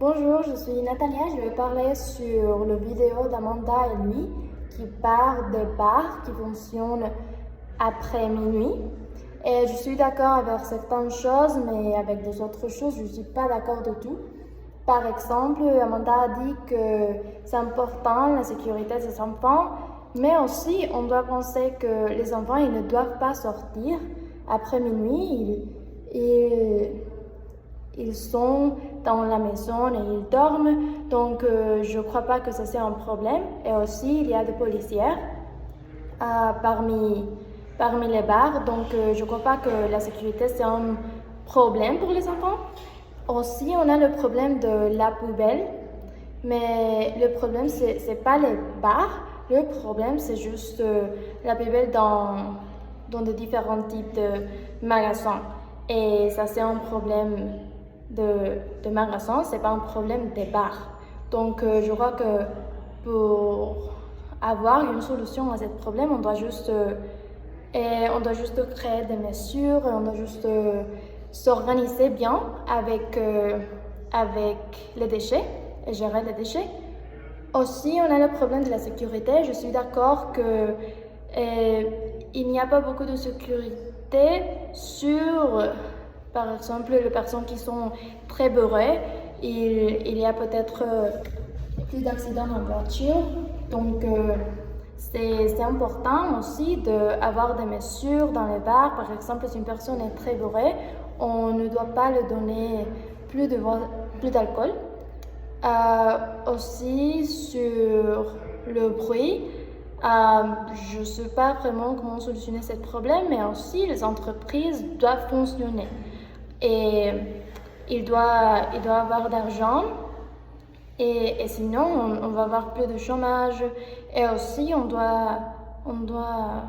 Bonjour, je suis Natalia. Je vais parler sur la vidéo d'Amanda et lui qui parlent des bars qui fonctionnent après minuit. Et je suis d'accord avec certaines choses, mais avec des autres choses, je ne suis pas d'accord du tout. Par exemple, Amanda a dit que c'est important la sécurité des enfants, mais aussi on doit penser que les enfants ils ne doivent pas sortir après minuit. Ils sont dans la maison et ils dorment, donc je ne crois pas que ça c'est un problème. Et aussi, il y a des policières parmi les bars, donc je ne crois pas que la sécurité c'est un problème pour les enfants. Aussi, on a le problème de la poubelle, mais le problème c'est pas les bars, le problème c'est juste la poubelle dans de différents types de magasins. Et ça c'est un problème de magasins, c'est pas un problème des bars. Donc je crois que pour avoir une solution à ce problème, on doit juste créer des mesures, on doit juste s'organiser bien avec les déchets et gérer les déchets. Aussi, on a le problème de la sécurité. Je suis d'accord que il n'y a pas beaucoup de sécurité sur, par exemple, les personnes qui sont très bourrées. Il y a peut-être plus d'accidents en voiture. Donc, c'est important aussi d'avoir des mesures dans les bars. Par exemple, si une personne est très bourrée, on ne doit pas lui donner plus d'alcool. Aussi sur le bruit, je ne sais pas vraiment comment solutionner ce problème, mais aussi les entreprises doivent fonctionner et il doit avoir d'argent et sinon on va avoir plus de chômage. Et aussi on doit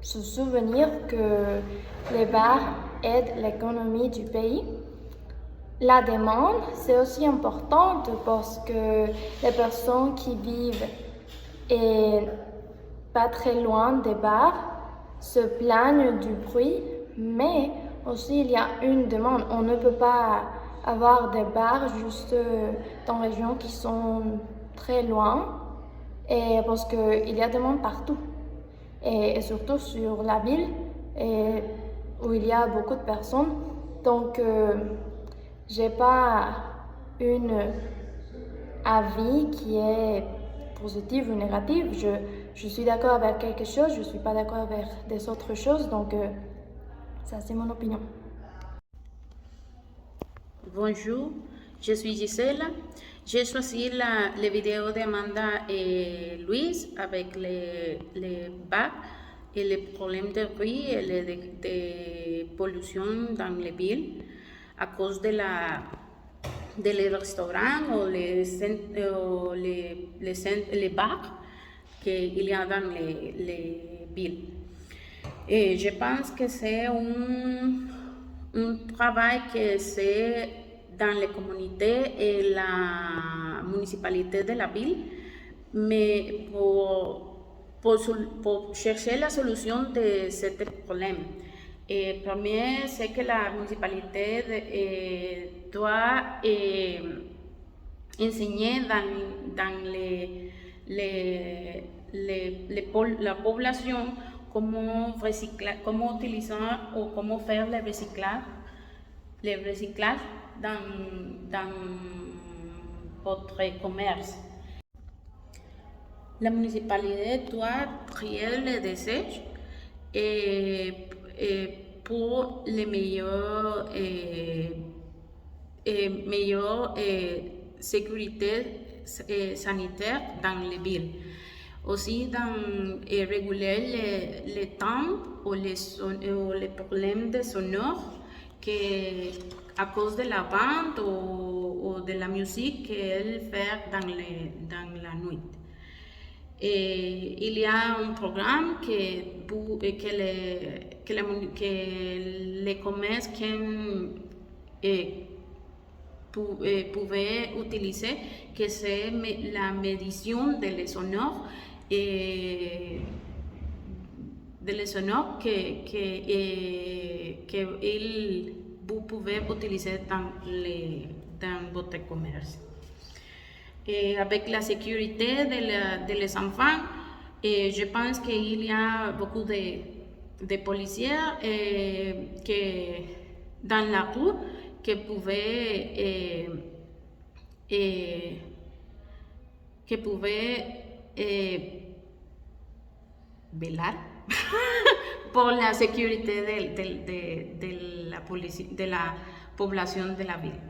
se souvenir que les bars aident l'économie du pays. La demande, c'est aussi important parce que les personnes qui vivent et pas très loin des bars se plaignent du bruit, mais aussi il y a une demande. On ne peut pas avoir des bars juste dans les régions qui sont très loin, et parce qu'il y a des demandes partout, et surtout sur la ville où il y a beaucoup de personnes. Donc, j'ai pas un avis qui est positif ou négatif. Je suis d'accord avec quelque chose, je suis pas d'accord avec des autres choses. Donc, ça c'est mon opinion. Bonjour, je suis Gisela. J'ai choisi les vidéos d'Amanda et Louise avec les bacs et les problèmes de bruit et de pollution dans les villes à cause de les restaurants ou les bars qu'il y a dans les villes. Et je pense que c'est un travail que c'est dans les communautés et la municipalité de la ville, mais pour chercher la solution de ce problème. Et premier, c'est que la municipalité doit enseigner dans la población cómo utilizar o cómo faire le recyclage dans votre commerce. La municipalité doit trier les déchets pour les meilleures sécurité sanitaire dans les villes. Aussi, réguler les temps ou les problèmes de sonore à cause de la bande ou de la musique qu'elle fait dans la nuit. Et il y a un programme que les commerces pouvaient utiliser, que c'est la médiation de les sonores que vous pouvez utiliser dans dans votre commerce. Et avec la sécurité des enfants, je pense qu'il y a beaucoup de policiers dans la rue qui pouvaient velar pour la sécurité de la población de la ville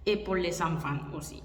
et pour les enfants aussi.